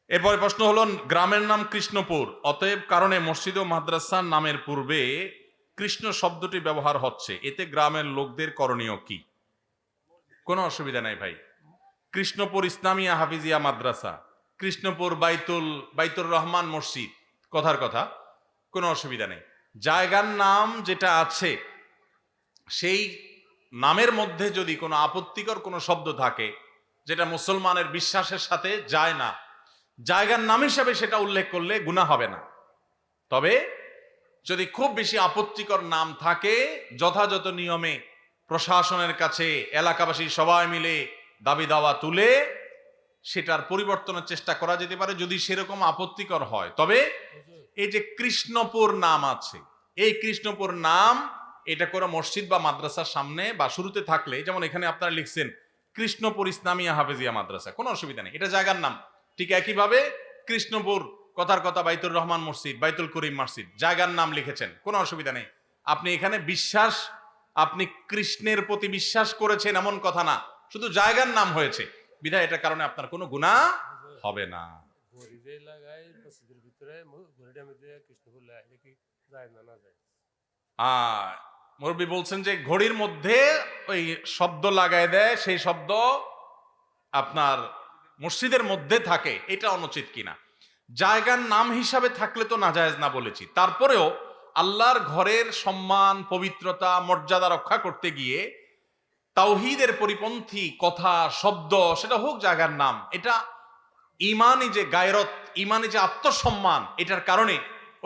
এরপরে প্রশ্ন হলো, গ্রামের নাম কৃষ্ণপুর, অতএব কারণে মসজিদ ও মাদ্রাসার নামের পূর্বে কৃষ্ণ শব্দটি ব্যবহার হচ্ছে, এতে গ্রামের লোকদের করণীয় কি? কোনো অসুবিধা নাই ভাই। কৃষ্ণপুর ইসলামিয়া হাফিজিয়া মাদ্রাসা, কৃষ্ণপুর বাইতুর রহমান মসজিদ, কথার কথা, কোনো অসুবিধা নেই। জায়গার নাম যেটা আছে সেই নামের মধ্যে যদি কোনো আপত্তিকর কোনো শব্দ থাকে যেটা মুসলমানের বিশ্বাসের সাথে যায় না, জায়গার নাম হিসাবে সেটা উল্লেখ করলে গুনাহ হবে না। তবে যদি খুব বেশি আপত্তিকর নাম থাকে, যথাযথ নিয়মে প্রশাসনের কাছে এলাকাবাসী সবাই মিলে দাবি দাওয়া তুলে সেটার পরিবর্তনের চেষ্টা করা যেতে পারে যদি সেরকম আপত্তিকর হয়। তবে এই যে কৃষ্ণপুর নাম আছে, এই কৃষ্ণপুর নাম এটা করে মসজিদ বা মাদ্রাসার সামনে বা শুরুতে থাকলে, যেমন এখানে আপনারা লিখছেন কৃষ্ণপুর ইসলামিয়া হাফেজিয়া মাদ্রাসা, কোনো অসুবিধা নেই, এটা জায়গার নাম। ঠিক একইভাবে কৃষ্ণপুর কথার কথা বাইতুর রহমান মসজিদ, বাইতুল করিম মসজিদ, জায়গার নাম লিখেছেন, কোনো অসুবিধা নেই। আপনি এখানে বিশ্বাস, আপনি কৃষ্ণের প্রতি বিশ্বাস করেছেন এমন কথা না, শুধু জায়গার নাম হয়েছে বিধায় এটার কারণে আপনার কোনো গুনাহ হবে না। মুরব্বী বলছেন যে ঘড়ির মধ্যে ওই শব্দ লাগায় দেয়, সেই শব্দ আপনার মসজিদের মধ্যে থাকে, এটা অনুচিত কিনা। জায়গার নাম হিসাবে থাকলে তো নাজায়েজ না বলেছি, তারপরেও আল্লাহর ঘরের সম্মান, পবিত্রতা, মর্যাদা রক্ষা করতে গিয়ে তাওহীদের পরিপন্থী কথা, শব্দ, সেটা হোক জায়গার নাম, এটা ইমানি যে গায়রত, ইমানি যে আত্মসম্মান, এটার কারণে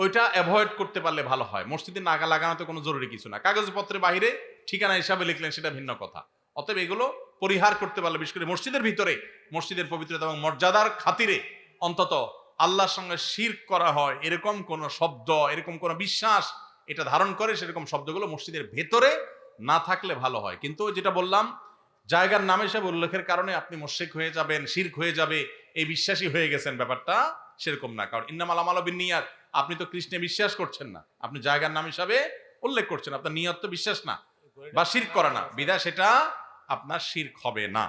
ওইটা অ্যাভয়েড করতে পারলে ভালো হয়। মসজিদে নাগা লাগানো তো কোনো জরুরি কিছু না, কাগজপত্রের বাইরে ঠিকানা হিসাবে লিখলেন সেটা ভিন্ন কথা। অতএব এগুলো পরিহার করতে পারলে, বিশেষ করে মসজিদের ভিতরে মসজিদের পবিত্রতা এবং মর্যাদার খাতিরে অন্তত আল্লাহর সঙ্গে শিরক করা হয় এরকম কোন শব্দ, এরকম কোন বিশ্বাস এটা ধারণ করে, সেরকম শব্দগুলো মসজিদের ভেতরে না থাকলে ভালো হয়। কিন্তু যেটা বললাম, জায়গার নাম হিসাবে উল্লেখের কারণে আপনি মুশরিক হয়ে যাবেন, শিরক হয়ে যাবে, এই বিশ্বাসী হয়ে গেছেন, ব্যাপারটা সেরকম না। কারণ ইন্নামাল আমালু বিন্নিয়াত, আপনি তো কৃষ্ণে বিশ্বাস করছেন না, আপনি জায়গার নাম হিসাবে উল্লেখ করছেন, আপনার নিয়ত তো বিশ্বাস না বা শিরক করা না, বিধায় সেটা আপনার শিরক হবে না।